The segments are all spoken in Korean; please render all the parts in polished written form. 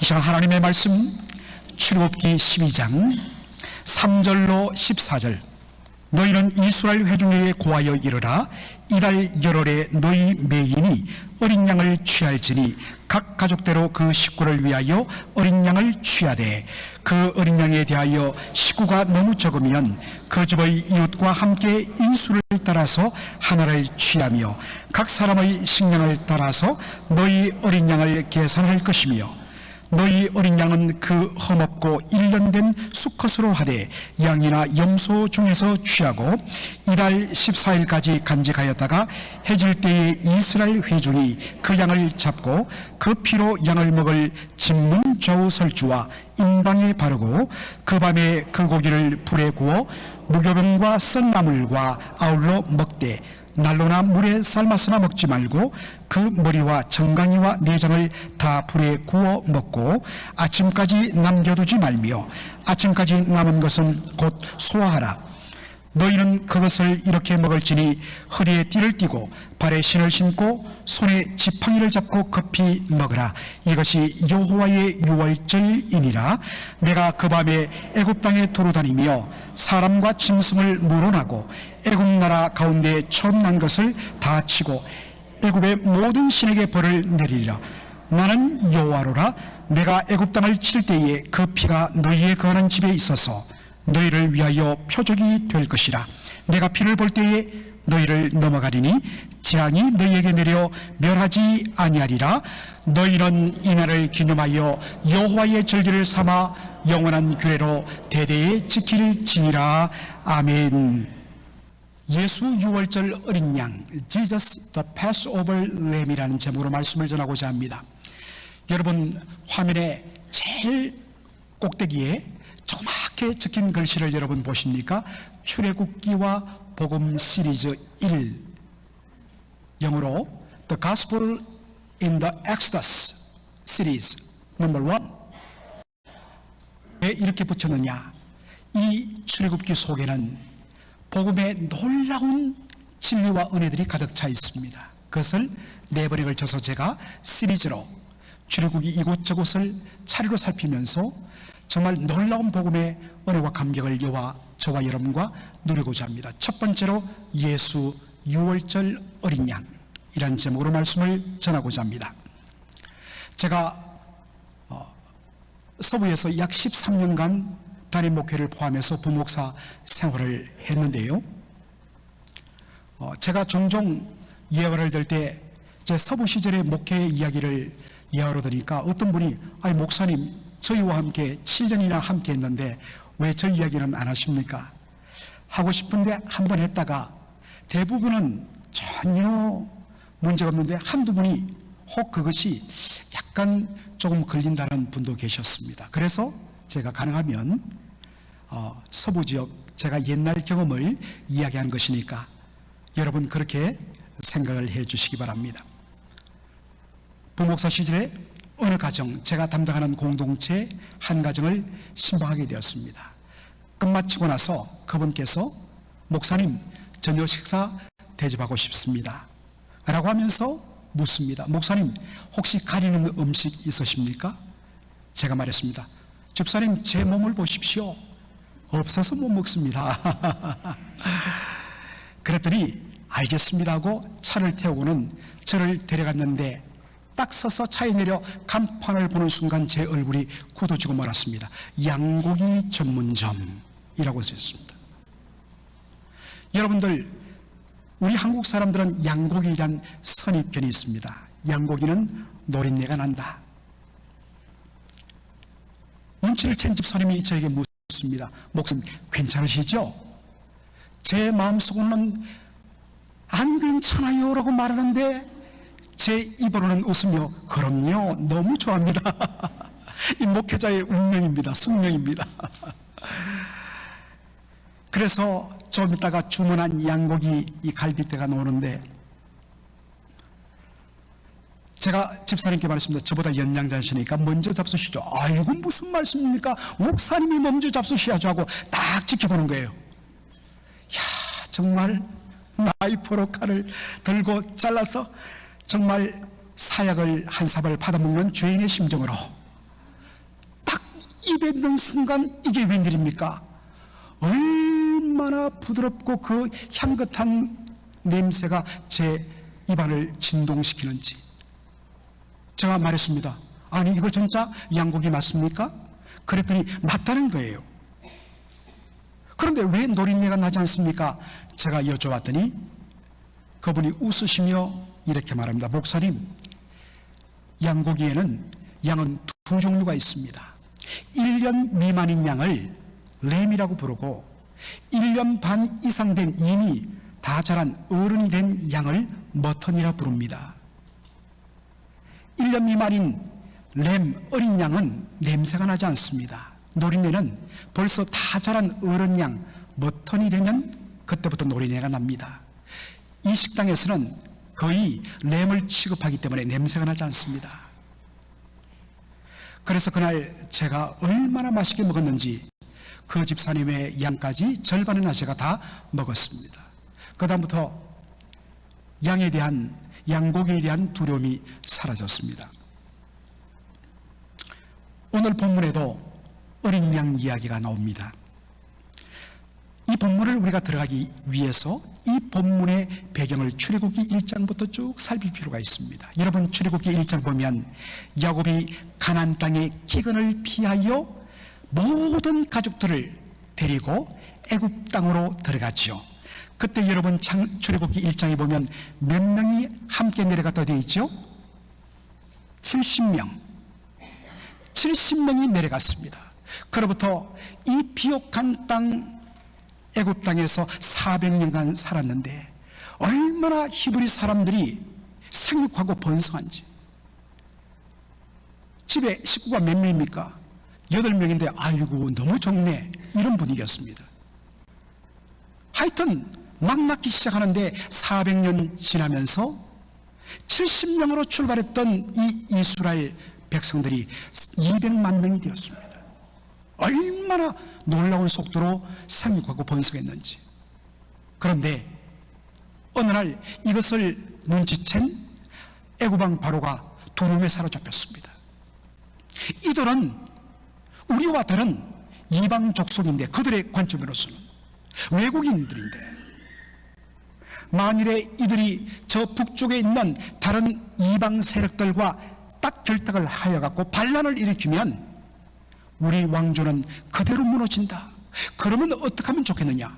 이 시간 하나님의 말씀 출애굽기 12장 3절로 14절. 너희는 이스라엘 회중에게 고하여 이르라. 이달 열흘에 너희 매인이 어린 양을 취할지니 각 가족대로 그 식구를 위하여 어린 양을 취하되, 그 어린 양에 대하여 식구가 너무 적으면 그 집의 이웃과 함께 인수를 따라서 하나를 취하며 각 사람의 식량을 따라서 너희 어린 양을 계산할 것이며, 너희 어린 양은 그 흠없고 1년 된 수컷으로 하되 양이나 염소 중에서 취하고 이달 14일까지 간직하였다가 해질 때에 이스라엘 회중이 그 양을 잡고 그 피로 양을 먹을 진문 좌우 설주와 임방에 바르고 그 밤에 그 고기를 불에 구워 무교병과 썬나물과 아울러 먹되 난로나 물에 삶아서나 먹지 말고 그 머리와 정강이와 내장을 다 불에 구워 먹고 아침까지 남겨두지 말며 아침까지 남은 것은 곧 소화하라. 너희는 그것을 이렇게 먹을지니 허리에 띠를 띠고 발에 신을 신고 손에 지팡이를 잡고 급히 먹으라. 이것이 여호와의 유월절이니라. 내가 그 밤에 애굽 땅에 두루 다니며 사람과 짐승을 물어나고 애굽 나라 가운데 처음 난 것을 다 치고 애굽의 모든 신에게 벌을 내리리라. 나는 여호와로라. 내가 애굽 땅을 칠 때에 그 피가 너희의 거하는 집에 있어서 너희를 위하여 표적이 될 것이라. 내가 피를 볼 때에 너희를 넘어가리니 재앙이 너희에게 내려 멸하지 아니하리라. 너희는 이날을 기념하여 여호와의 절기를 삼아 영원한 규례로 대대에 지킬지니라. 아멘. 예수 유월절 어린 양, Jesus the Passover Lamb이라는 제목으로 말씀을 전하고자 합니다. 여러분, 화면에 제일 꼭대기에 조그맣게 적힌 글씨를 여러분 보십니까? 출애굽기와 복음 시리즈 1, 영어로 The Gospel in the Exodus Series No. 1. 왜 이렇게 붙였느냐? 이 출애굽기 속에는 복음의 놀라운 진리와 은혜들이 가득 차 있습니다. 그것을 네번에 걸쳐서 제가 시리즈로 출애굽기 이곳저곳을 차례로 살피면서 정말 놀라운 복음의 은혜와 감격을 저와 여러분과 누리고자 합니다. 첫 번째로 예수 유월절 어린 양이라는 제목으로 말씀을 전하고자 합니다. 제가 서부에서 약 13년간 단임 목회를 포함해서 부목사 생활을 했는데요. 제가 종종 예화를 들 때 제 서부 시절의 목회 이야기를 예화로 드니까 어떤 분이 아니 목사님 저희와 함께 7년이나 함께 했는데 왜 저 이야기는 안 하십니까? 하고 싶은데 한 번 했다가 대부분은 전혀 문제가 없는데 한두 분이 혹 그것이 약간 조금 걸린다는 분도 계셨습니다. 그래서 제가 가능하면 서부 지역 제가 옛날 경험을 이야기한 것이니까 여러분 그렇게 생각을 해 주시기 바랍니다. 부목사 시절에 어느 가정, 제가 담당하는 공동체 한 가정을 신방하게 되었습니다. 끝마치고 나서 그분께서 목사님 저녁 식사 대접하고 싶습니다 라고 하면서 묻습니다. 목사님 혹시 가리는 음식 있으십니까? 제가 말했습니다. 집사님 제 몸을 보십시오. 없어서 못 먹습니다. 그랬더니 알겠습니다 하고 차를 태우고는 저를 데려갔는데 딱 서서 차에 내려 간판을 보는 순간 제 얼굴이 굳어지고 말았습니다. 양고기 전문점이라고 쓰였습니다. 여러분들, 우리 한국 사람들은 양고기란 선입견이 있습니다. 양고기는 노린내가 난다. 눈치를 챈 집사님이 저에게 묻습니다. 목사님 괜찮으시죠? 제 마음속으로는 안 괜찮아요 라고 말하는데 제 입으로는 웃으며 그럼요 너무 좋아합니다. 이 목회자의 운명입니다. 숙명입니다. 그래서 좀 이따가 주문한 양고기 이 갈비뼈가 나오는데 제가 집사님께 말했습니다. 저보다 연장자시니까 먼저 잡수시죠. 아이고 무슨 말씀입니까? 목사님이 먼저 잡수셔야죠 하고 딱 지켜보는 거예요. 야 정말 나이프로 칼을 들고 잘라서 정말 사약을 한 사발 받아먹는 죄인의 심정으로 입에 넣는 순간 이게 웬일입니까? 얼마나 부드럽고 그 향긋한 냄새가 제 입안을 진동시키는지. 제가 말했습니다. 아니, 이거 진짜 양고기 맞습니까? 그랬더니 맞다는 거예요. 그런데 왜 노린내가 나지 않습니까? 제가 여쭤봤더니 그분이 웃으시며 이렇게 말합니다. 목사님, 양고기에는 양은 두 종류가 있습니다. 1년 미만인 양을 램이라고 부르고 1년 반 이상 된 이미 다 자란 어른이 된 양을 머턴이라 부릅니다. 1년 미만인 램, 어린 양은 냄새가 나지 않습니다. 노린내는 벌써 다 자란 어른 양, 머턴이 되면 그때부터 노린내가 납니다. 이 식당에서는 거의 램을 취급하기 때문에 냄새가 나지 않습니다. 그래서 그날 제가 얼마나 맛있게 먹었는지 그 집사님의 양까지 절반이나 제가 다 먹었습니다. 그 다음부터 양고기에 대한 두려움이 사라졌습니다. 오늘 본문에도 어린 양 이야기가 나옵니다. 이 본문을 우리가 들어가기 위해서 이 본문의 배경을 출애굽기 1장부터 쭉 살필 필요가 있습니다. 여러분, 출애굽기 1장 보면 야곱이 가나안 땅의 기근을 피하여 모든 가족들을 데리고 애굽 땅으로 들어가지요. 그때 여러분 출애굽기 1장에 보면 몇 명이 함께 내려갔다 되어 있죠? 70명. 70명이 내려갔습니다. 그로부터 이 비옥한 땅 애굽 땅에서 400년간 살았는데 얼마나 히브리 사람들이 생육하고 번성한지. 집에 식구가 몇 명입니까? 8명인데 아이고 너무 적네, 이런 분위기였습니다. 하여튼 막 낳기 시작하는데 400년 지나면서 70명으로 출발했던 이 이스라엘 백성들이 200만 명이 되었습니다. 얼마나 놀라운 속도로 생육하고 번성했는지. 그런데 어느 날 이것을 눈치챈 애굽왕 바로가 두려움에 사로잡혔습니다. 이들은 우리와 다른 이방 족속인데, 그들의 관점으로서는 외국인들인데, 만일에 이들이 저 북쪽에 있는 다른 이방 세력들과 딱 결탁을 하여 갖고 반란을 일으키면 우리 왕조는 그대로 무너진다. 그러면 어떻게 하면 좋겠느냐?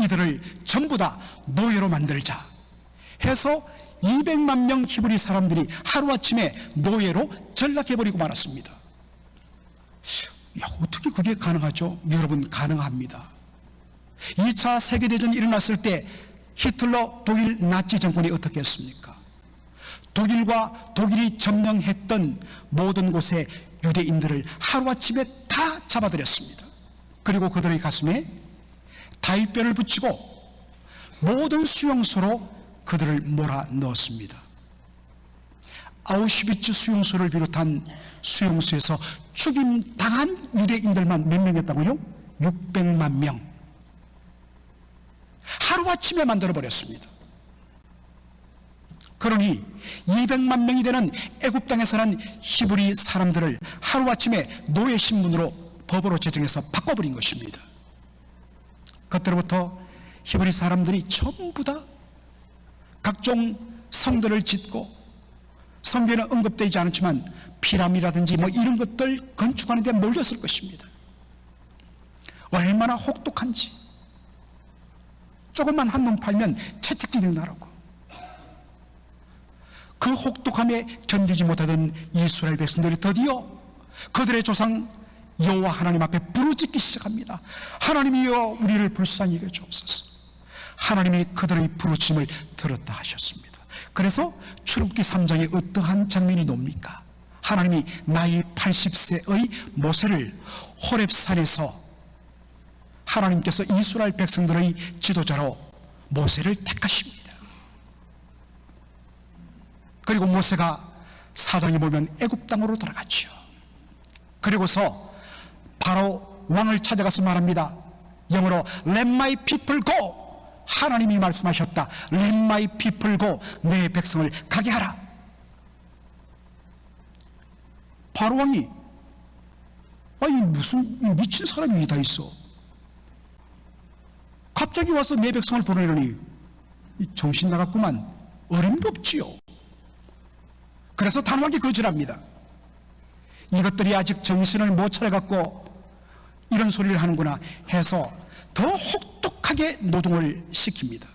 이들을 전부 다 노예로 만들자 해서 200만 명 히브리 사람들이 하루아침에 노예로 전락해버리고 말았습니다. 야, 어떻게 그게 가능하죠? 여러분, 가능합니다. 2차 세계대전이 일어났을 때 히틀러 독일 나치 정권이 어떻게 했습니까? 독일과 독일이 점령했던 모든 곳에 유대인들을 하루아침에 다 잡아들였습니다. 그리고 그들의 가슴에 다윗뼈를 붙이고 모든 수용소로 그들을 몰아넣었습니다. 아우슈비츠 수용소를 비롯한 수용소에서 죽임당한 유대인들만 몇 명이었다고요? 600만 명. 하루아침에 만들어버렸습니다. 그러니 200만 명이 되는 애굽 땅에 사는 히브리 사람들을 하루아침에 노예 신분으로 법으로 제정해서 바꿔버린 것입니다. 그때로부터 히브리 사람들이 전부 다 각종 성들을 짓고, 성경에는 언급되지 않았지만 피라미드라든지 뭐 이런 것들 건축하는 데 몰렸을 것입니다. 얼마나 혹독한지. 조금만 한눈 팔면 채찍질이 나라고. 그 혹독함에 견디지 못하던 이스라엘 백성들이 드디어 그들의 조상 여호와 하나님 앞에 부르짖기 시작합니다. 하나님이여, 우리를 불쌍히 여겨 주옵소서. 하나님이 그들의 부르짖음을 들었다 하셨습니다. 그래서 출애굽기 3장에 어떠한 장면이 나옵니까? 하나님이 나이 80세의 모세를 호렙산에서 하나님께서 이스라엘 백성들의 지도자로 모세를 택하십니다. 그리고 모세가 4장에 보면 애굽 땅으로 돌아갔죠. 그리고서 바로 왕을 찾아가서 말합니다. 영어로 Let my people go. 하나님이 말씀하셨다. Let my people go. 내 백성을 가게 하라. 바로 왕이 아니 무슨 미친 사람이 다 있어. 갑자기 와서 내 백성을 보내려니 정신 나갔구만. 어림도 없지요. 그래서 단호하게 거절합니다. 이것들이 아직 정신을 못 차려갖고 이런 소리를 하는구나 해서 더 혹독하게 노동을 시킵니다.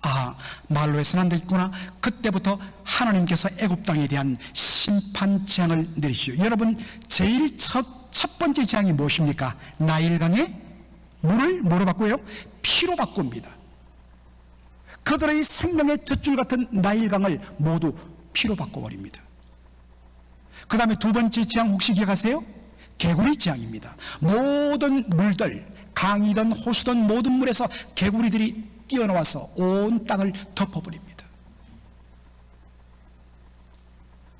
아, 말로 해서는 안 되겠구나. 그때부터 하나님께서 애굽 땅에 대한 심판 재앙을 내리시오. 여러분, 제일 첫 번째 재앙이 무엇입니까? 나일강에 물을 뭐로 바꾸어요? 피로 바꿉니다. 그들의 생명의 젖줄 같은 나일강을 모두 피로 바꿔버립니다. 그 다음에 두 번째 재앙 혹시 기억하세요? 개구리 재앙입니다. 모든 물들, 강이든 호수든 모든 물에서 개구리들이 뛰어나와서 온 땅을 덮어버립니다.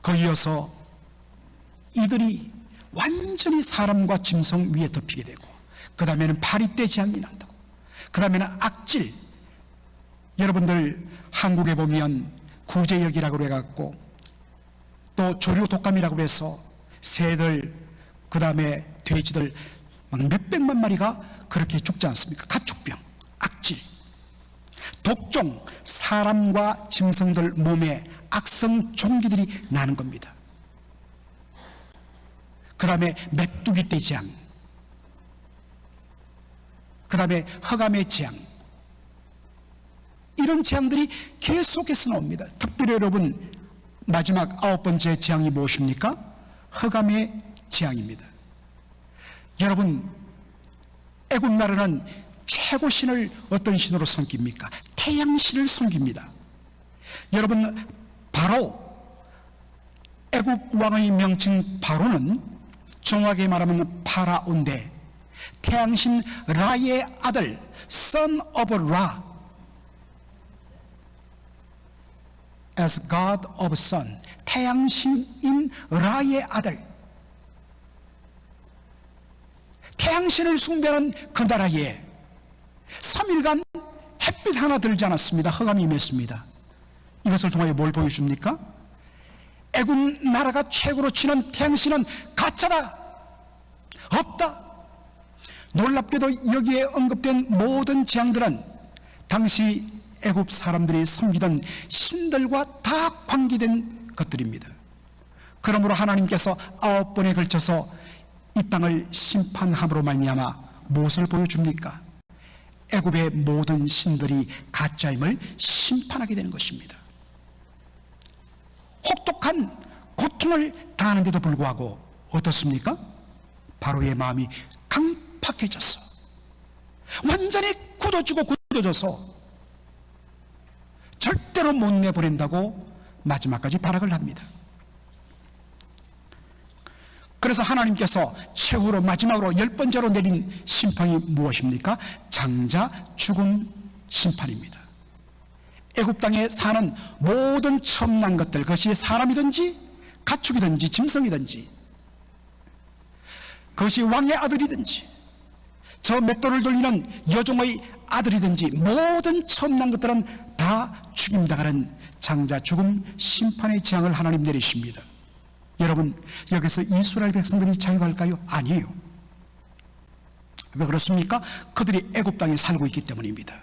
거기어서 이들이 완전히 사람과 짐승 위에 덮이게 되고, 그 다음에는 파리떼 재앙이 난다고, 그 다음에는 악질. 여러분들 한국에 보면 구제역이라고 해갖고 또 조류 독감이라고 해서 새들, 그 다음에 돼지들 막 몇백만 마리가 그렇게 죽지 않습니까? 가축병, 악질, 독종, 사람과 짐승들 몸에 악성 종기들이 나는 겁니다. 그 다음에 메뚜기 떼 재앙, 그 다음에 흑암의 재앙, 이런 재앙들이 계속해서 나옵니다. 특별히 여러분, 마지막 9번째 재앙이 무엇입니까? 흑암의 재앙입니다. 여러분, 애굽 나라는 최고신을 어떤 신으로 섬깁니까? 태양신을 섬깁니다. 여러분, 바로 애굽 왕의 명칭 바로는 정확하게 말하면 파라오인데, 태양신 라의 아들, son of Ra, as God of Sun, 태양신인 라의 아들, 태양신을 숭배하는 그 나라에 3일간 햇빛 하나 들지 않았습니다. 흑암이 임했습니다. 이것을 통하여 뭘 보여줍니까? 애굽 나라가 최고로 치는 태양신은 가짜다, 없다. 놀랍게도 여기에 언급된 모든 재앙들은 당시 애굽 사람들이 섬기던 신들과 다 관계된 것들입니다. 그러므로 하나님께서 9번에 걸쳐서 이 땅을 심판함으로 말미암아 무엇을 보여줍니까? 애굽의 모든 신들이 가짜임을 심판하게 되는 것입니다. 혹독한 고통을 당하는데도 불구하고 어떻습니까? 바로의 마음이 강팍해졌어. 완전히 굳어져서 절대로 못 내보낸다고 마지막까지 발악을 합니다. 그래서 하나님께서 최후로 마지막으로 10번째로 내린 심판이 무엇입니까? 장자 죽음 심판입니다. 애굽 땅에 사는 모든 처음 난 것들, 그것이 사람이든지 가축이든지 짐승이든지, 그것이 왕의 아들이든지 저 맷돌을 돌리는 여종의 아들이든지, 모든 처음 난 것들은 다 죽임당하는 장자 죽음 심판의 재앙을 하나님 내리십니다. 여러분, 여기서 이스라엘 백성들이 자유할까요? 아니에요. 왜 그렇습니까? 그들이 애굽 땅에 살고 있기 때문입니다.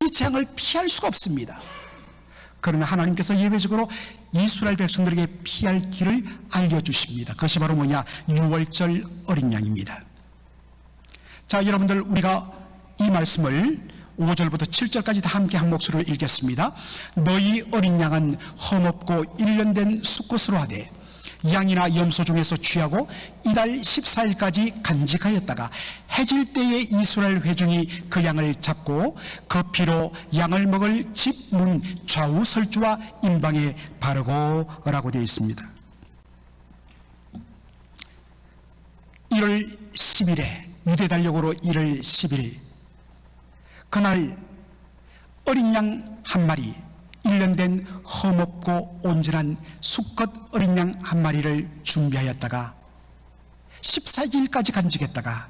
이 재앙을 피할 수가 없습니다. 그러나 하나님께서 예외적으로 이스라엘 백성들에게 피할 길을 알려주십니다. 그것이 바로 뭐냐? 유월절 어린 양입니다. 자, 여러분들, 우리가 이 말씀을 5절부터 7절까지 다 함께 한 목소리로 읽겠습니다. 너희 어린 양은 험없고 1년 된 수컷으로 하되 양이나 염소 중에서 취하고 이달 14일까지 간직하였다가 해질 때에 이스라엘 회중이 그 양을 잡고 그 피로 양을 먹을 집 문 좌우 설주와 임방에 바르고 라고 되어 있습니다. 1월 10일에 유대 달력으로 1월 10일 그날 어린 양 한 마리, 1년 된 험없고 온전한 수컷 어린 양 한 마리를 준비하였다가 14일까지 간직했다가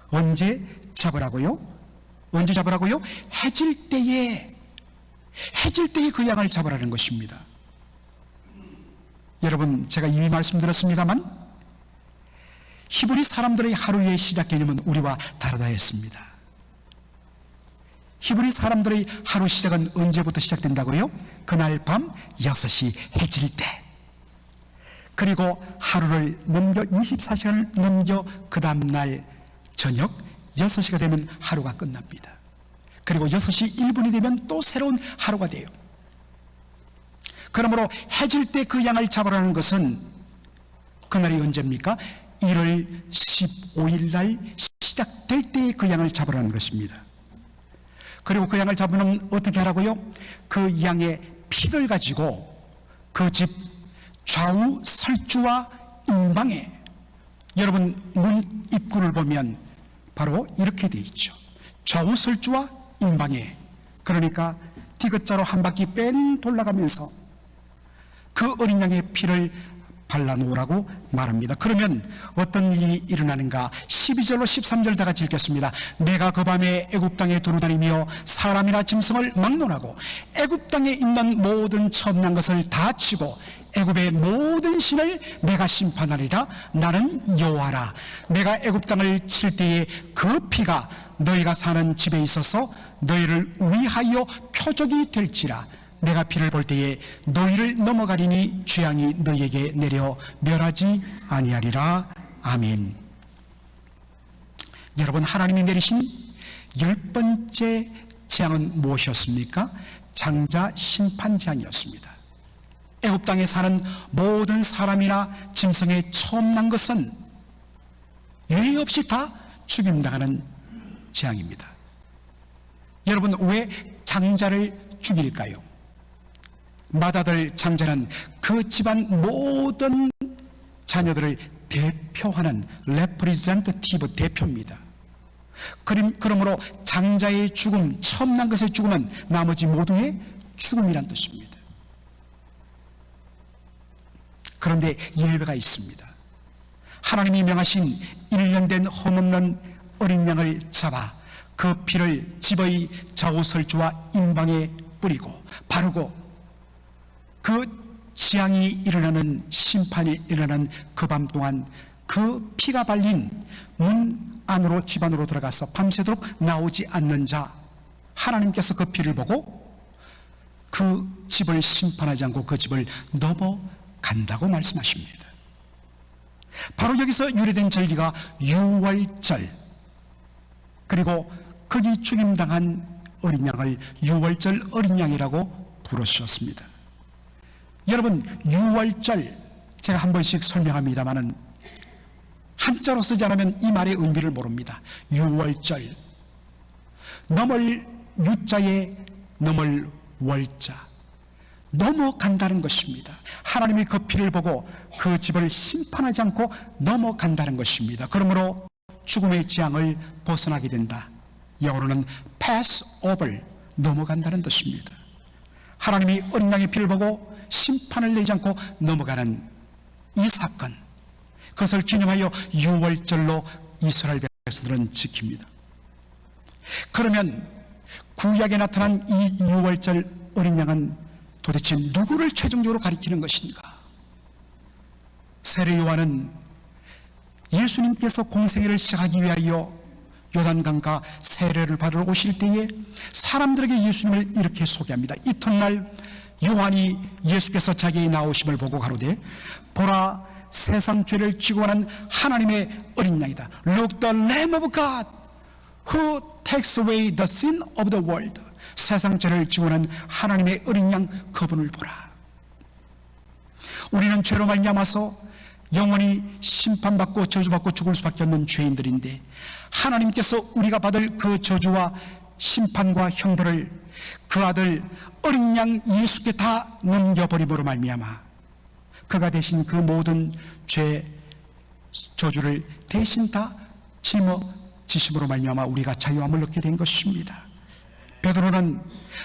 언제 잡으라고요? 언제 잡으라고요? 해질 때에 그 양을 잡으라는 것입니다. 여러분, 제가 이미 말씀드렸습니다만 히브리 사람들의 하루의 시작 개념은 우리와 다르다 했습니다. 히브리 사람들의 하루 시작은 언제부터 시작된다고요? 그날 밤 6시 해질 때. 그리고 하루를 넘겨 24시간을 넘겨 그 다음날 저녁 6시가 되면 하루가 끝납니다. 그리고 6시 1분이 되면 또 새로운 하루가 돼요. 그러므로 해질 때 그 양을 잡으라는 것은 그날이 언제입니까? 1월 15일 날 시작될 때 그 양을 잡으라는 것입니다. 그리고 그 양을 잡으면 어떻게 하라고요? 그 양의 피를 가지고 그 집 좌우 설주와 임방에, 여러분 문 입구를 보면 바로 이렇게 되어 있죠. 좌우 설주와 임방에, 그러니까 디귿자로 한 바퀴 뺑 돌아가면서 그 어린 양의 피를 발라놓으라고 말합니다. 그러면 어떤 일이 일어나는가? 12절로 13절 다 같이 읽겠습니다. 내가 그 밤에 애굽 땅에 두루다니며 사람이나 짐승을 막론하고 애굽 땅에 있는 모든 첨난 것을 다 치고 애굽의 모든 신을 내가 심판하리라. 나는 여호와라. 내가 애굽 땅을 칠 때에 그 피가 너희가 사는 집에 있어서 너희를 위하여 표적이 될지라. 내가 피를 볼 때에 너희를 넘어가리니 재앙이 너희에게 내려 멸하지 아니하리라. 아멘. 여러분, 하나님이 내리신 10번째 재앙은 무엇이었습니까? 장자 심판 재앙이었습니다. 애굽 땅에 사는 모든 사람이나 짐승의 처음 난 것은 예의 없이 다 죽임당하는 재앙입니다. 여러분, 왜 장자를 죽일까요? 맏아들 장자는 그 집안 모든 자녀들을 대표하는 레프리젠터티브 대표입니다. 그러므로 장자의 죽음, 처음 난 것의 죽음은 나머지 모두의 죽음이란 뜻입니다. 그런데 예외가 있습니다. 하나님이 명하신 1년 된 흠없는 어린 양을 잡아 그 피를 집의 좌우설주와 임방에 뿌리고 바르고 그 재앙이 일어나는, 심판이 일어나는 그 밤 동안 그 피가 발린 문 안으로, 집 안으로 들어가서 밤새도록 나오지 않는 자, 하나님께서 그 피를 보고 그 집을 심판하지 않고 그 집을 넘어간다고 말씀하십니다. 바로 여기서 유래된 절기가 유월절, 그리고 거기 죽임당한 어린 양을 유월절 어린 양이라고 부르셨습니다. 여러분, 유월절, 제가 한 번씩 설명합니다마는 한자로 쓰지 않으면 이 말의 의미를 모릅니다. 유월절, 넘을 유자에 넘을 월자, 넘어간다는 것입니다. 하나님이 그 피를 보고 그 집을 심판하지 않고 넘어간다는 것입니다. 그러므로 죽음의 재앙을 벗어나게 된다. 영어로는 pass over, 넘어간다는 뜻입니다. 하나님이 어린 양의 피를 보고 심판을 내지 않고 넘어가는 이 사건, 그것을 기념하여 유월절로 이스라엘 백성들은 지킵니다. 그러면 구약에 나타난 이 유월절 어린 양은 도대체 누구를 최종적으로 가리키는 것인가? 세례 요한은 예수님께서 공생애를 시작하기 위하여 요단강가 세례를 받으러 오실 때에 사람들에게 예수님을 이렇게 소개합니다. 이튿날 요한이 예수께서 자기의 나오심을 보고 가로되, 보라, 세상 죄를 지고 가는 하나님의 어린 양이다. Look, the Lamb of God who takes away the sin of the world. 세상 죄를 지고 가는 하나님의 어린 양, 그분을 보라. 우리는 죄로 말미암아서 영원히 심판받고 저주받고 죽을 수밖에 없는 죄인들인데, 하나님께서 우리가 받을 그 저주와 심판과 형벌을 그 아들 어린 양 예수께 다 넘겨버림으로 말미암아 그가 대신 그 모든 죄 저주를 대신 다 짊어지심으로 말미암아 우리가 자유함을 얻게 된 것입니다. 베드로는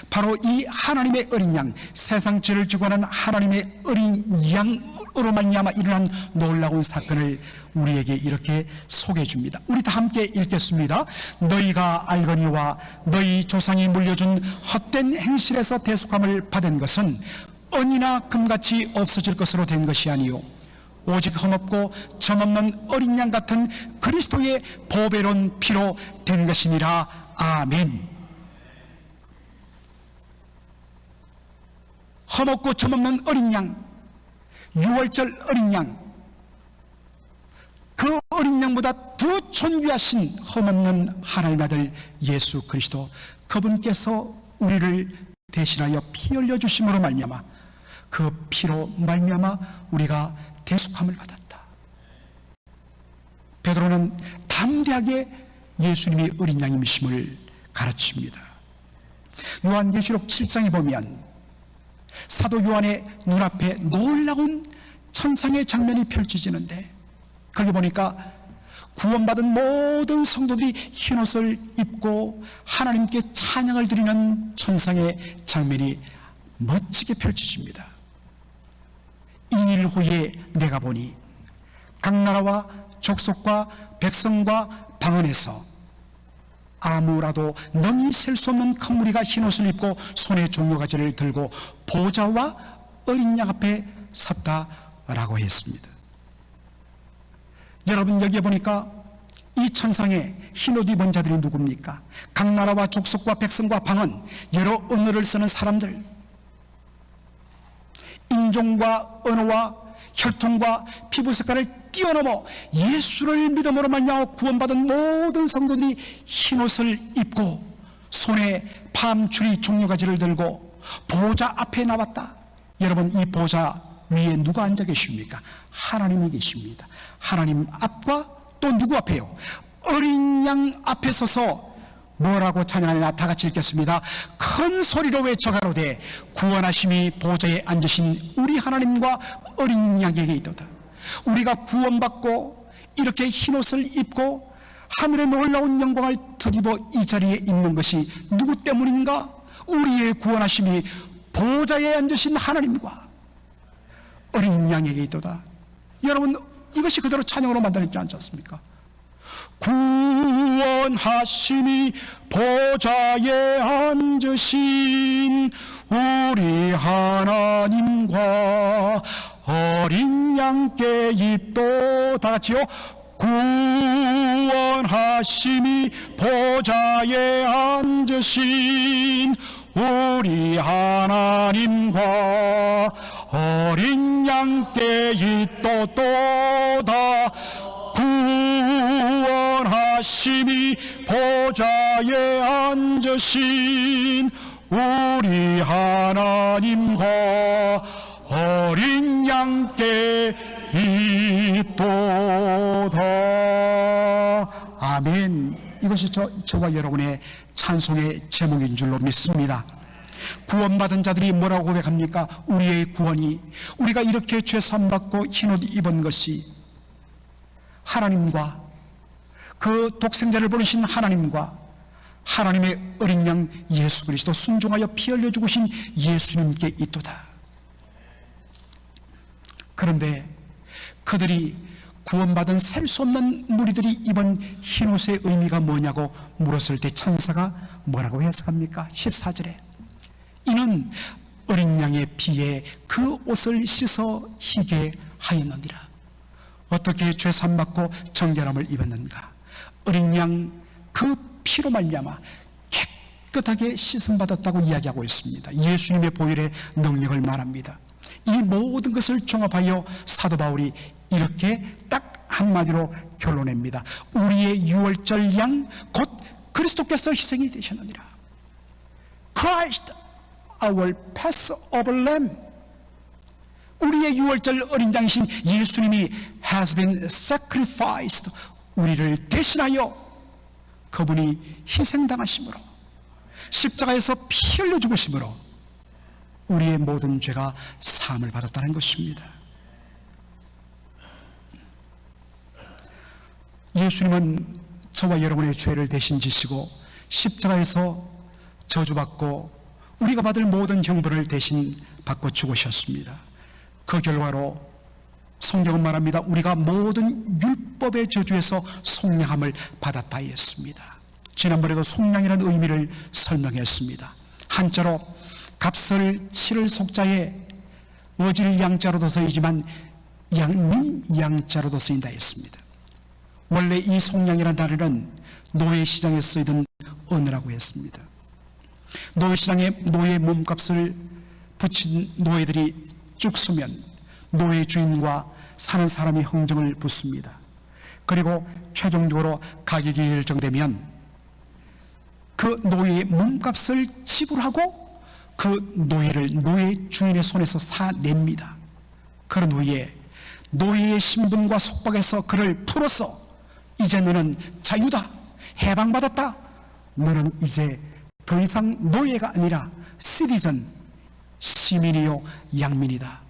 바로 이 하나님의 어린 양, 세상 죄를 지고 가는 하나님의 어린 양으로 말미암아 일어난 놀라운 사건을 우리에게 이렇게 소개해 줍니다. 우리 다 함께 읽겠습니다. 너희가 알거니와 너희 조상이 물려준 헛된 행실에서 대속함을 받은 것은 은이나 금같이 없어질 것으로 된 것이 아니요 오직 흠없고 점없는 어린 양 같은 그리스도의 보배로운 피로 된 것이니라. 아멘. 흠없고 점없는 어린 양, 6월절 어린 양, 그 어린 양보다 더 존귀하신 흠없는 하나님의 아들 예수 그리스도, 그분께서 우리를 대신하여 피 흘려 주심으로 말미암아 그 피로 말미암아 우리가 대속함을 받았다. 베드로는 담대하게 예수님이 어린 양임이심을 가르칩니다. 요한계시록 7장에 보면 사도 요한의 눈앞에 놀라운 천상의 장면이 펼쳐지는데, 거기 보니까 구원받은 모든 성도들이 흰옷을 입고 하나님께 찬양을 드리는 천상의 장면이 멋지게 펼쳐집니다. 2일 후에 내가 보니 각 나라와 족속과 백성과 방언에서 아무라도 능히 셀 수 없는 큰 무리가 흰옷을 입고 손에 종려가지를 들고 보좌와 어린 양 앞에 섰다라고 했습니다. 여러분, 여기에 보니까 이 천상에 흰옷 입은 자들이 누굽니까? 각 나라와 족속과 백성과 방언, 여러 언어를 쓰는 사람들, 인종과 언어와 혈통과 피부 색깔을 뛰어넘어 예수를 믿음으로 말미암아 구원받은 모든 성도들이 흰옷을 입고 손에 밤추리 종려가지를 들고 보좌 앞에 나왔다. 여러분, 이 보좌 위에 누가 앉아 계십니까? 하나님이 계십니다. 하나님 앞과 또 누구 앞에요? 어린 양 앞에 서서 뭐라고 찬양하느냐? 다 같이 읽겠습니다. 큰 소리로 외쳐가로되 구원하심이 보좌에 앉으신 우리 하나님과 어린 양에게 있도다. 우리가 구원받고 이렇게 흰옷을 입고 하늘의 놀라운 영광을 드리고 이 자리에 있는 것이 누구 때문인가? 우리의 구원하심이 보좌에 앉으신 하나님과 어린 양에게 있도다. 여러분, 이것이 그대로 찬양으로 만들어지지 않지 않습니까? 구원하심이 보좌에 앉으신 우리 하나님과 어린 양께 있도. 다 같이요. 구원하심이 보좌에 앉으신 우리 하나님과 어린 양께 있도다. 구원하심이 보좌에 앉으신 우리 하나님과 어린 양께 있도다. 아멘. 이것이 저와 여러분의 찬송의 제목인 줄로 믿습니다. 구원받은 자들이 뭐라고 고백합니까? 우리의 구원이, 우리가 이렇게 죄 사함받고 흰옷 입은 것이 하나님과 그 독생자를 보내신 하나님과 하나님의 어린 양 예수 그리스도 순종하여 피 흘려 죽으신 예수님께 있도다. 그런데 그들이 구원받은 셀 수 없는 무리들이 입은 흰옷의 의미가 뭐냐고 물었을 때 천사가 뭐라고 해석합니까? 14절에 이는 어린 양의 피에 그 옷을 씻어 희게 하였느니라. 어떻게 죄 사함받고 정결함을 입었는가? 어린 양 그 피로 말미암아 깨끗하게 씻음받았다고 이야기하고 있습니다. 예수님의 보혈의 능력을 말합니다. 이 모든 것을 종합하여 사도 바울이 이렇게 딱 한마디로 결론냅니다. 우리의 유월절 양 곧 그리스도께서 희생이 되셨느니라. Christ, our Passover Lamb. 우리의 유월절 어린 양이신 예수님이 has been sacrificed. 우리를 대신하여 그분이 희생당하심으로, 십자가에서 피 흘려 죽으심으로 우리의 모든 죄가 사함을 받았다는 것입니다. 예수님은 저와 여러분의 죄를 대신 지시고 십자가에서 저주받고 우리가 받을 모든 형벌을 대신 받고 죽으셨습니다. 그 결과로 성경은 말합니다. 우리가 모든 율법의 저주에서 속량함을 받았다 했습니다. 지난번에도 속량이라는 의미를 설명했습니다. 한자로 값을 치를 속자에 어질 양자로도 쓰이지만 양민 양자로도 쓰인다 했습니다. 원래 이 속량이라는 단어는 노예시장에 쓰이던 언어라고 했습니다. 노예시장에 노예 몸값을 붙인 노예들이 쭉 서면 노예 주인과 사는 사람이 흥정을 붙습니다. 그리고 최종적으로 가격이 결정되면 그 노예의 몸값을 지불하고 그 노예를 노예 주인의 손에서 사냅니다. 그런 후에 노예의 신분과 속박에서 그를 풀어서 이제 너는 자유다, 해방받았다, 너는 이제 더 이상 노예가 아니라 시티즌, 시민이요 양민이다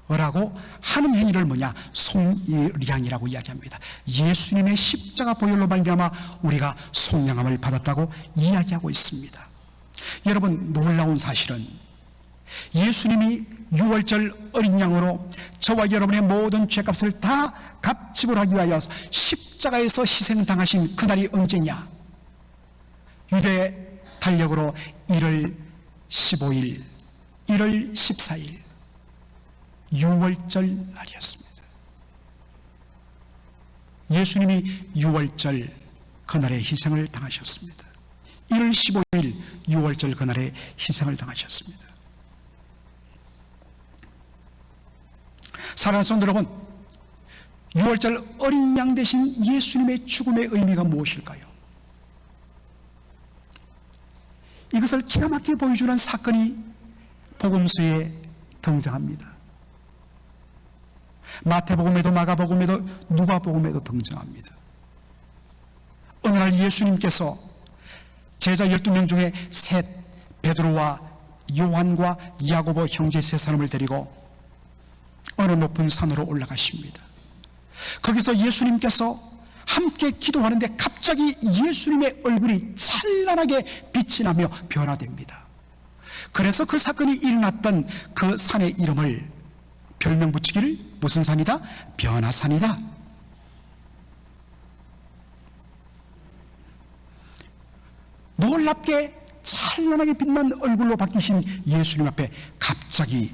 라고 하는 행위를 뭐냐? 속량이라고 이야기합니다. 예수님의 십자가 보혈로 말미암아 우리가 속량함을 받았다고 이야기하고 있습니다. 여러분, 놀라운 사실은 예수님이 6월절 어린 양으로 저와 여러분의 모든 죄값을 다 값지불하기 위하여 십자가에서 희생당하신 그날이 언제냐? 유대 달력으로 1월 15일, 1월 14일 6월절 날이었습니다. 예수님이 6월절 그날에 희생을 당하셨습니다. 1월 15일 6월절 그날에 희생을 당하셨습니다. 사랑하는 성도 여러분, 6월절 어린 양 대신 예수님의 죽음의 의미가 무엇일까요? 이것을 기가 막히게 보여주는 사건이 복음서에 등장합니다. 마태복음에도 마가복음에도 누가복음에도 등장합니다. 어느 날 예수님께서 제자 12명 중에 셋, 베드로와 요한과 야고보 형제 세 사람을 데리고 어느 높은 산으로 올라가십니다. 거기서 예수님께서 함께 기도하는데 갑자기 예수님의 얼굴이 찬란하게 빛이 나며 변화됩니다. 그래서 그 사건이 일어났던 그 산의 이름을 별명 붙이기를 무슨 산이다? 변화산이다. 놀랍게 찬란하게 빛난 얼굴로 바뀌신 예수님 앞에 갑자기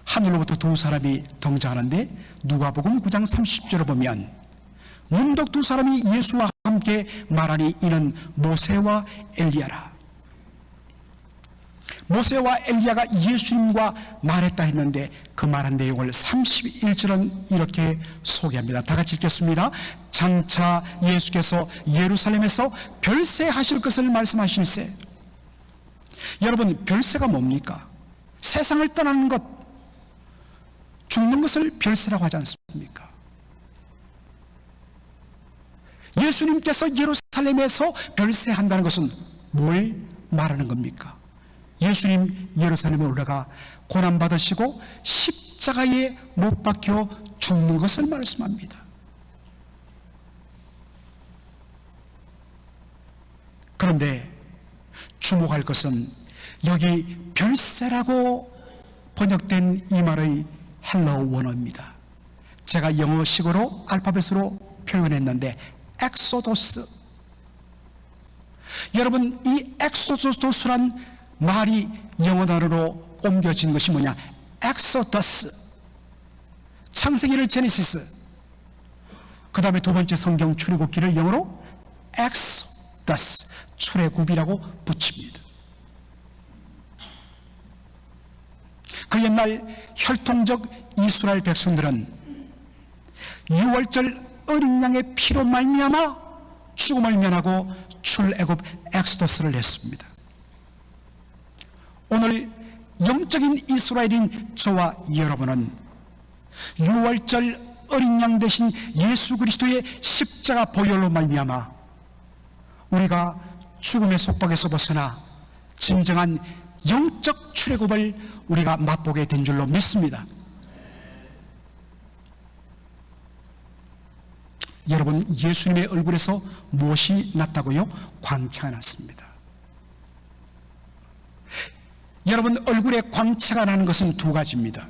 하늘로부터 두 사람이 등장하는데 누가복음 9장 30절을 보면 문득 두 사람이 예수와 함께 말하니 이는 모세와 엘리야라. 모세와 엘리야가 예수님과 말했다 했는데 그 말한 내용을 31절은 이렇게 소개합니다. 다 같이 읽겠습니다. 장차 예수께서 예루살렘에서 별세하실 것을 말씀하실세. 여러분, 별세가 뭡니까? 세상을 떠나는 것, 죽는 것을 별세라고 하지 않습니까? 예수님께서 예루살렘에서 별세한다는 것은 뭘 말하는 겁니까? 예수님 예루살렘에 올라가 고난받으시고 십자가에 못 박혀 죽는 것을 말씀합니다. 그런데 주목할 것은 여기 별세라고 번역된 이 말의 헬라어 원어입니다. 제가 영어식으로 알파벳으로 표현했는데 엑소도스. 여러분, 이 엑소도스란 말이 영어 단어로 옮겨진 것이 뭐냐? 엑소더스, 창세기를 제네시스, 그 다음에 두 번째 성경 출애굽기를 영어로 엑소더스, 출애굽이라고 붙입니다. 그 옛날 혈통적 이스라엘 백성들은 6월절 어린 양의 피로 말미암아 죽음을 면하고 출애굽 엑소더스를 했습니다. 오늘 영적인 이스라엘인 저와 여러분은 6월절 어린 양 대신 예수 그리스도의 십자가 보혈로 말미암아 우리가 죽음의 속박에서 벗어나 진정한 영적 출애굽을 우리가 맛보게 된 줄로 믿습니다. 여러분, 예수님의 얼굴에서 무엇이 났다고요? 광채가 났습니다. 여러분, 얼굴에 광채가 나는 것은 두 가지입니다.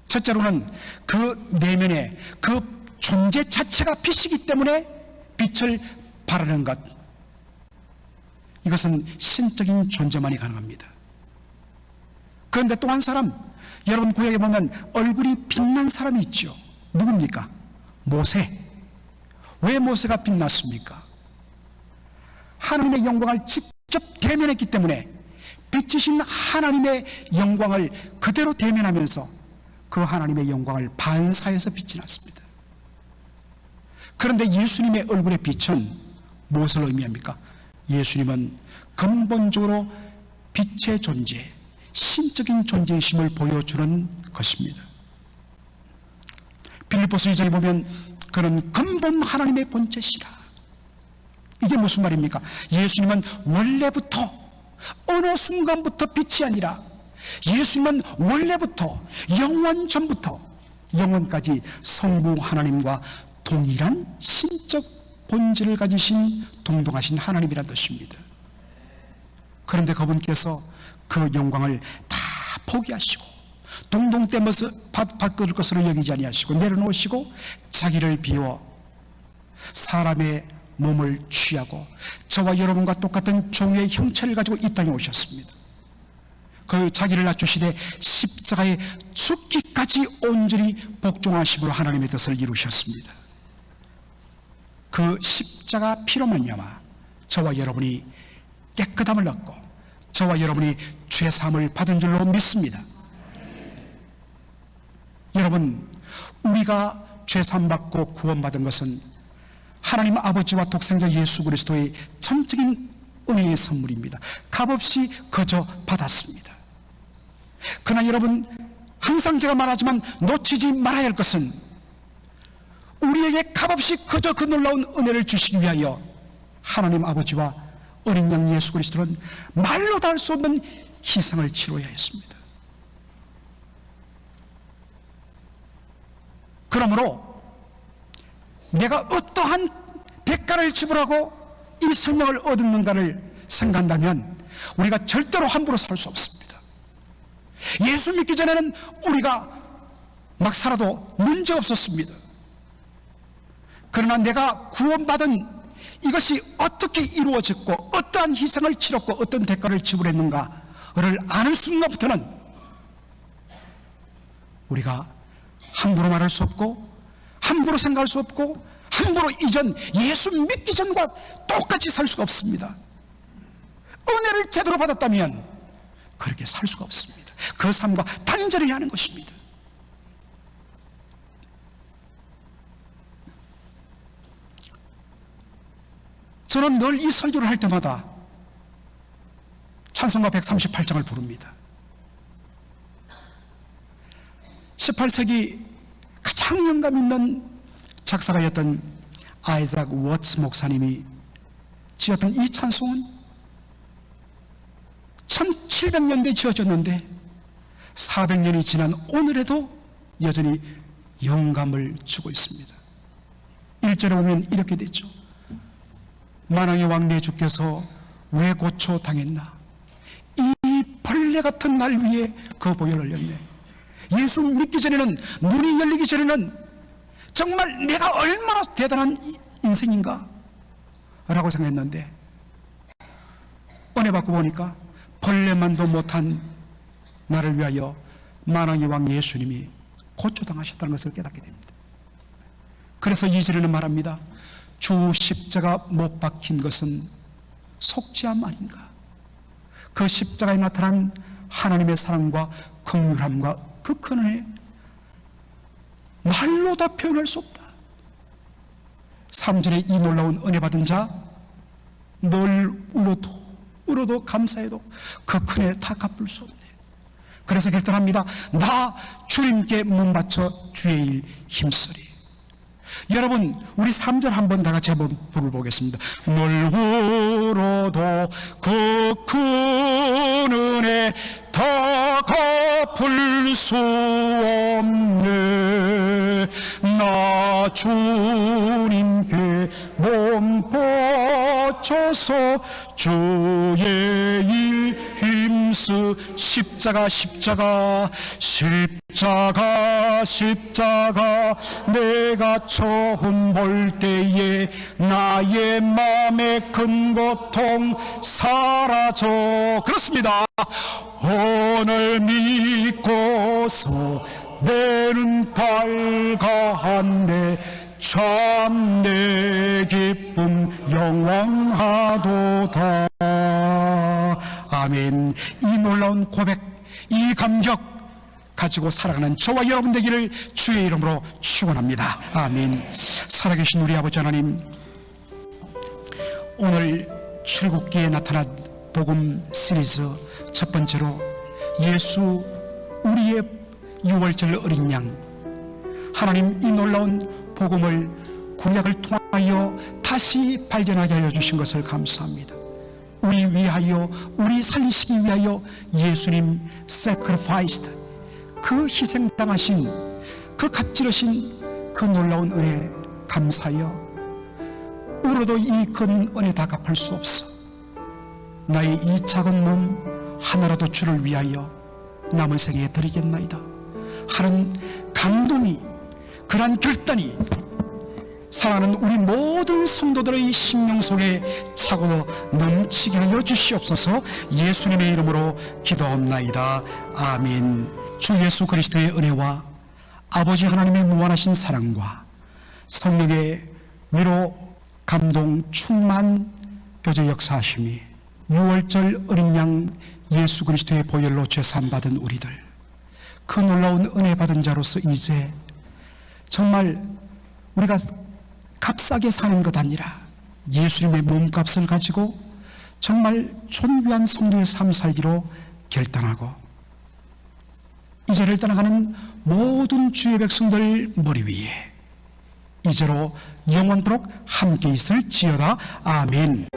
첫째로는 그 내면에 그 존재 자체가 빛이기 때문에 빛을 발하는 것, 이것은 신적인 존재만이 가능합니다. 그런데 또 한 사람, 여러분 구약에 보면 얼굴이 빛난 사람이 있죠. 누굽니까? 모세. 왜 모세가 빛났습니까? 하나님의 영광을 직접 대면했기 때문에 빛이신 하나님의 영광을 그대로 대면하면서 그 하나님의 영광을 반사해서 빛이 났습니다. 그런데 예수님의 얼굴의 빛은 무엇을 의미합니까? 예수님은 근본적으로 빛의 존재, 신적인 존재이심을 보여주는 것입니다. 빌립보서 2장에 보면 그는 근본 하나님의 본체시라. 이게 무슨 말입니까? 예수님은 원래부터, 어느 순간부터 빛이 아니라 예수님은 원래부터, 영원 전부터 영원까지 성부 하나님과 동일한 신적 본질을 가지신 동등하신 하나님이라는 뜻입니다. 그런데 그분께서 그 영광을 다 포기하시고 동동 떼면서 바꿀 것으로 여기지 아니하시고 내려놓으시고 자기를 비워 사람의 몸을 취하고 저와 여러분과 똑같은 종의 형체를 가지고 이 땅에 오셨습니다. 그 자기를 낮추시되 십자가에 죽기까지 온전히 복종하심으로 하나님의 뜻을 이루셨습니다. 그 십자가 피로 말미암아 저와 여러분이 깨끗함을 얻고 저와 여러분이 죄사함을 받은 줄로 믿습니다. 여러분, 우리가 죄사함 받고 구원받은 것은 하나님 아버지와 독생자 예수 그리스도의 전적인 은혜의 선물입니다. 값없이 거저 받았습니다. 그러나 여러분, 항상 제가 말하지만 놓치지 말아야 할 것은 우리에게 값없이 그저 그 놀라운 은혜를 주시기 위하여 하나님 아버지와 어린 양 예수 그리스도는 말로 다 할 수 없는 희생을 치러야 했습니다. 그러므로 내가 어떠한 대가를 지불하고 이 생명을 얻었는가를 생각한다면 우리가 절대로 함부로 살 수 없습니다. 예수 믿기 전에는 우리가 막 살아도 문제 없었습니다. 그러나 내가 구원받은 이것이 어떻게 이루어졌고 어떠한 희생을 치렀고 어떤 대가를 지불했는가를 아는 순간부터는 우리가 함부로 말할 수 없고 함부로 생각할 수 없고 함부로 이전 예수 믿기 전과 똑같이 살 수가 없습니다. 은혜를 제대로 받았다면 그렇게 살 수가 없습니다. 그 삶과 단절해야 하는 것입니다. 저는 늘 이 설교를 할 때마다 찬송가 138장을 부릅니다. 18세기 가장 영감 있는 작사가였던 아이작 워츠 목사님이 지었던 이 찬송은 1700년대에 지어졌는데 400년이 지난 오늘에도 여전히 영감을 주고 있습니다. 1절에 보면 이렇게 되죠. 만왕의 왕 내 주께서 왜 고초 당했나? 이 벌레 같은 날 위에 그 보혈을 흘렸네. 예수 믿기 전에는, 눈이 열리기 전에는 정말 내가 얼마나 대단한 인생인가 라고 생각했는데 은혜 받고 보니까 벌레만도 못한 나를 위하여 만왕의 왕 예수님이 고초당하셨다는 것을 깨닫게 됩니다. 그래서 2절에는 말합니다. 주 십자가 못 박힌 것은 속죄함 아닌가? 그 십자가에 나타난 하나님의 사랑과 긍휼함과 그 큰 은혜 말로 다 표현할 수 없다. 3절에 이 놀라운 은혜 받은 자 늘 울어도 감사해도 그 큰 은혜 다 갚을 수 없네. 그래서 결단합니다. 나 주님께 몸 바쳐 주의 일 힘쓰리. 여러분, 우리 3절 한번 다 같이 한번 불러보겠습니다. 늘 울어도 그 큰 은혜 다 갚을 수 없네. 나 주님께 몸 바쳐서 주의 일 힘쓰. 십자가 내가 처음 볼 때에 나의 마음의 큰 고통 사라져. 그렇습니다. 오늘 믿고서 내는 밝아한데 참 내 기쁨 영원하도다. 아멘. 이 놀라운 고백, 이 감격 가지고 살아가는 저와 여러분 되기를 주의 이름으로 축원합니다. 아멘. 살아계신 우리 아버지 하나님, 오늘 출애굽기에 나타난 복음 시리즈 첫 번째로 예수 우리의 유월절 어린 양, 하나님 이 놀라운 복음을 구약을 통하여 다시 발견하게 하여 주신 것을 감사합니다. 우리 위하여, 우리 살리시기 위하여 예수님 sacrificed, 그 희생당하신 그 값지르신 그 놀라운 은혜 감사하여 우리도 이 큰 은혜 다 갚을 수 없어 나의 이 작은 몸 하나라도 주를 위하여 남은 생에 드리겠나이다 하는 감동이, 그러한 결단이 사랑하는 우리 모든 성도들의 심령 속에 차고 넘치게 하여 주시옵소서. 예수님의 이름으로 기도합나이다. 아멘. 주 예수 그리스도의 은혜와 아버지 하나님의 무한하신 사랑과 성령의 위로, 감동, 충만, 교제 역사하심이 유월절 어린 양 예수 그리스도의 보혈로 죄산받은 우리들, 그 놀라운 은혜 받은 자로서 이제 정말 우리가 값싸게 사는 것 아니라 예수님의 몸값을 가지고 정말 존귀한 성도의 삶 살기로 결단하고 이제를 떠나가는 모든 주의 백성들 머리 위에 이제로 영원토록 함께 있을지어다. 아멘.